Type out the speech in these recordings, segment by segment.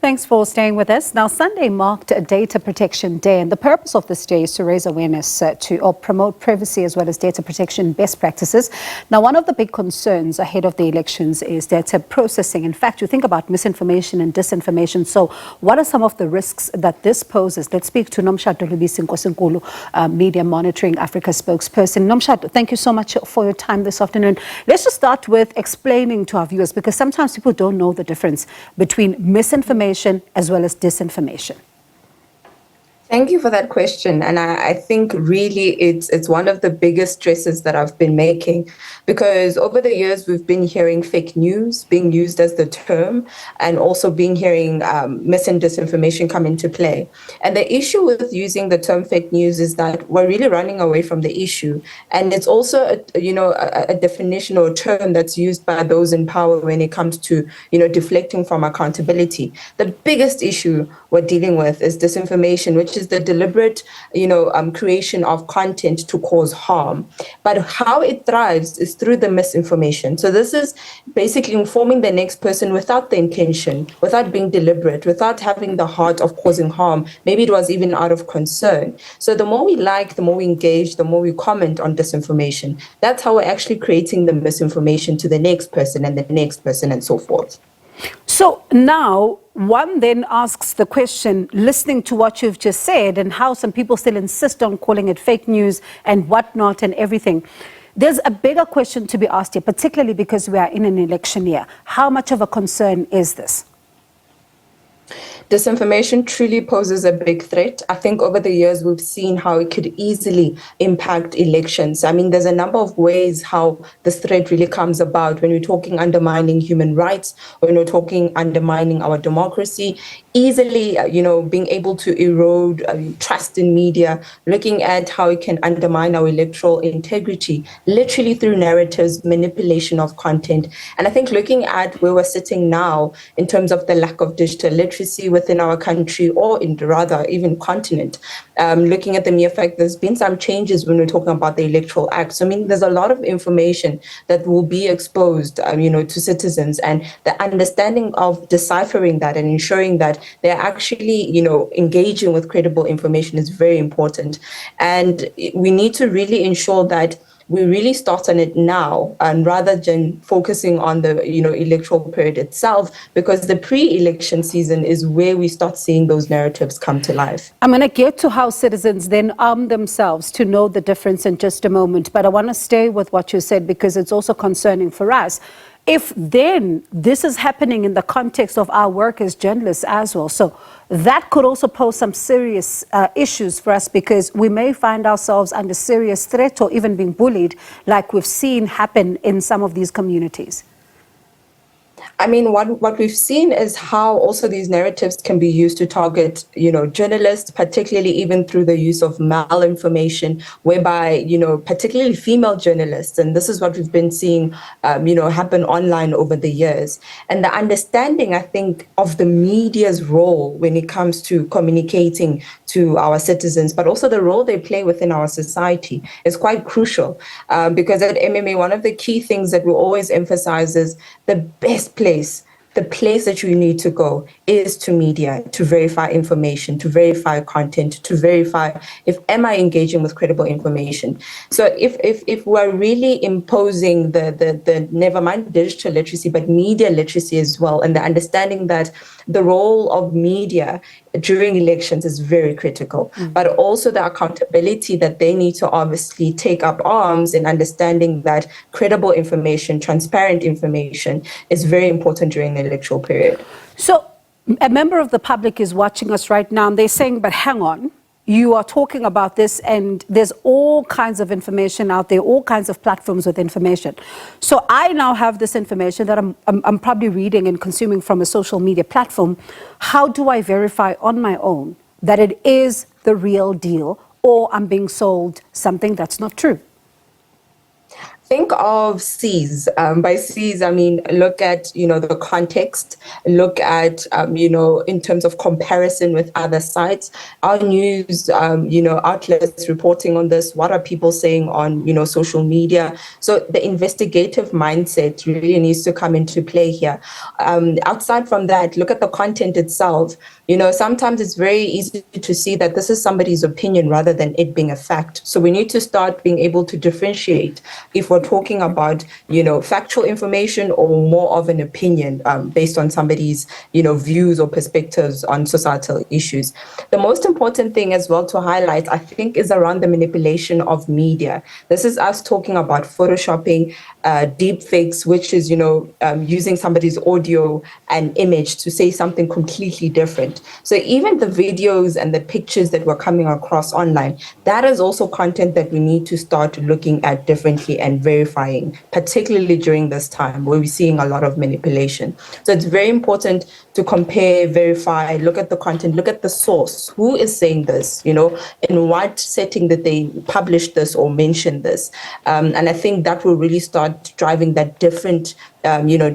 Thanks for staying with us. Now, Sunday marked a Data Protection Day, and the purpose of this day is to raise awareness to promote privacy as well as data protection best practices. Now, one of the big concerns ahead of the elections is data processing. In fact, you think about misinformation and disinformation. So what are some of the risks that this poses? Let's speak to Nomshado Lubisi-Nkosinkulu, Media Monitoring Africa spokesperson. Nomshado, thank you so much for your time this afternoon. Let's just start with explaining to our viewers, because sometimes people don't know the difference between misinformation as well as disinformation. Thank you for that question. And I think really it's one of the biggest stresses that I've been making, because over the years we've been hearing fake news being used as the term, and also hearing mis and disinformation come into play. And the issue with using the term fake news is that we're really running away from the issue. And it's also a definition or a term that's used by those in power when it comes to deflecting from accountability. The biggest issue we're dealing with is disinformation, which is the deliberate, creation of content to cause harm. But how it thrives is through the misinformation. So this is basically informing the next person without the intention, without being deliberate, without having the heart of causing harm. Maybe it was even out of concern. So the more we like, the more we engage, the more we comment on disinformation. That's how we're actually creating the misinformation to the next person and the next person and so forth. So now one then asks the question, listening to what you've just said and how some people still insist on calling it fake news and whatnot and everything. There's a bigger question to be asked here, particularly because we are in an election year. How much of a concern is this? Disinformation truly poses a big threat. I think over the years, we've seen how it could easily impact elections. I mean, there's a number of ways how this threat really comes about when we're talking undermining human rights, when we're talking undermining our democracy, easily, being able to erode trust in media, looking at how it can undermine our electoral integrity, literally through narratives, manipulation of content. And I think looking at where we're sitting now in terms of the lack of digital literacy within our country, or even continent, looking at the mere fact there's been some changes when we're talking about the Electoral Act. So, I mean, there's a lot of information that will be exposed, to citizens, and the understanding of deciphering that and ensuring that they're actually, engaging with credible information is very important. And we need to really ensure that we really start on it now, and rather than focusing on the electoral period itself, because the pre-election season is where we start seeing those narratives come to life. I'm going to get to how citizens then arm themselves to know the difference in just a moment, but I want to stay with what you said, because it's also concerning for us. If then this is happening in the context of our work as journalists as well, so that could also pose some serious issues for us, because we may find ourselves under serious threat or even being bullied, like we've seen happen in some of these communities. I mean, what we've seen is how also these narratives can be used to target, journalists, particularly even through the use of malinformation, whereby, particularly female journalists. And this is what we've been seeing, happen online over the years. And the understanding, I think, of the media's role when it comes to communicating to our citizens, but also the role they play within our society is quite crucial. Because at MMA, one of the key things that we always emphasize is the best place, the place that you need to go is to media, to verify information, to verify content, to verify am I engaging with credible information. So if we're really imposing the never mind digital literacy, but media literacy as well, and the understanding that the role of media during elections is very critical, but also the accountability that they need to obviously take up arms in understanding that credible information, transparent information is very important during the electoral period. So a member of the public is watching us right now, and they're saying, but hang on, you are talking about this and there's all kinds of information out there, all kinds of platforms with information. So I now have this information that I'm probably reading and consuming from a social media platform. How do I verify on my own that it is the real deal, or I'm being sold something that's not true? Think of C's. By C's, I mean, look at, the context, look at, in terms of comparison with other sites, our news, outlets reporting on this, what are people saying on, social media? So the investigative mindset really needs to come into play here. Outside from that, look at the content itself. Sometimes it's very easy to see that this is somebody's opinion rather than it being a fact. So we need to start being able to differentiate if we're talking about, factual information or more of an opinion based on somebody's, views or perspectives on societal issues. The most important thing as well to highlight, I think, is around the manipulation of media. This is us talking about photoshopping, deepfakes, which is, using somebody's audio and image to say something completely different. So even the videos and the pictures that we're coming across online, that is also content that we need to start looking at differently and verifying, particularly during this time where we're seeing a lot of manipulation. So it's very important to compare, verify, look at the content, look at the source. Who is saying this? In what setting did they publish this or mention this? And I think that will really start driving that different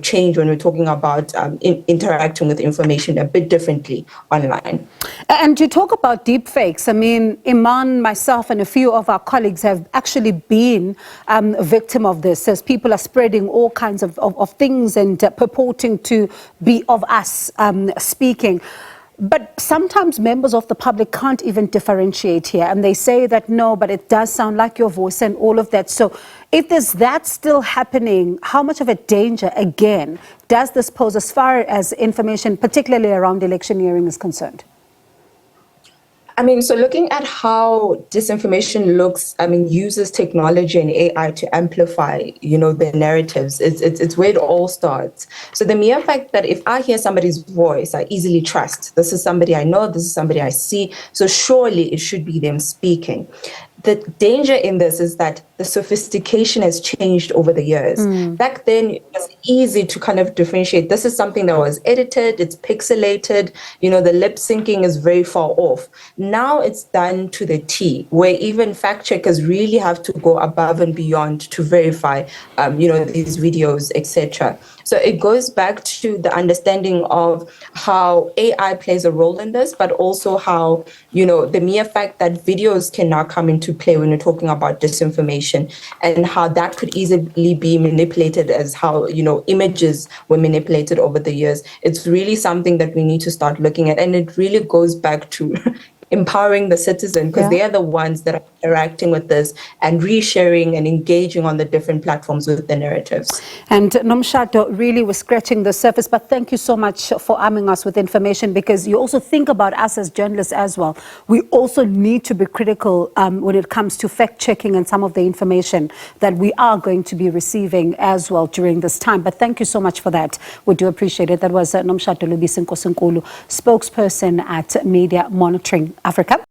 change when we're talking about interacting with information a bit differently online. And you talk about deep fakes. I mean, Iman, myself, and a few of our colleagues have actually been a victim of this, as people are spreading all kinds of things and purporting to be of us speaking. But sometimes members of the public can't even differentiate here, and they say that, no, but it does sound like your voice and all of that. So if there's that still happening, how much of a danger, again, does this pose as far as information, particularly around electioneering, is concerned? I mean, so looking at how disinformation looks, uses technology and AI to amplify, the narratives. It's where it all starts. So the mere fact that if I hear somebody's voice, I easily trust. This is somebody I know, this is somebody I see. So surely it should be them speaking. The danger in this is that the sophistication has changed over the years. Back then, it was easy to kind of differentiate. This is something that was edited, it's pixelated, the lip syncing is very far off. Now it's done to the T, where even fact checkers really have to go above and beyond to verify, these videos, etc. So it goes back to the understanding of how AI plays a role in this, but also how, the mere fact that videos can now come into play when we're talking about disinformation, and how that could easily be manipulated as how, images were manipulated over the years. It's really something that we need to start looking at. And it really goes back to empowering the citizen, because they are the ones that are interacting with this and resharing and engaging on the different platforms with the narratives. And Nomshado, really we're scratching the surface, but thank you so much for arming us with information, because you also think about us as journalists as well. We also need to be critical when it comes to fact checking and some of the information that we are going to be receiving as well during this time. But thank you so much for that. We do appreciate it. That was Nomshado Lubisi-Nkosinkulu, spokesperson at Media Monitoring Africa.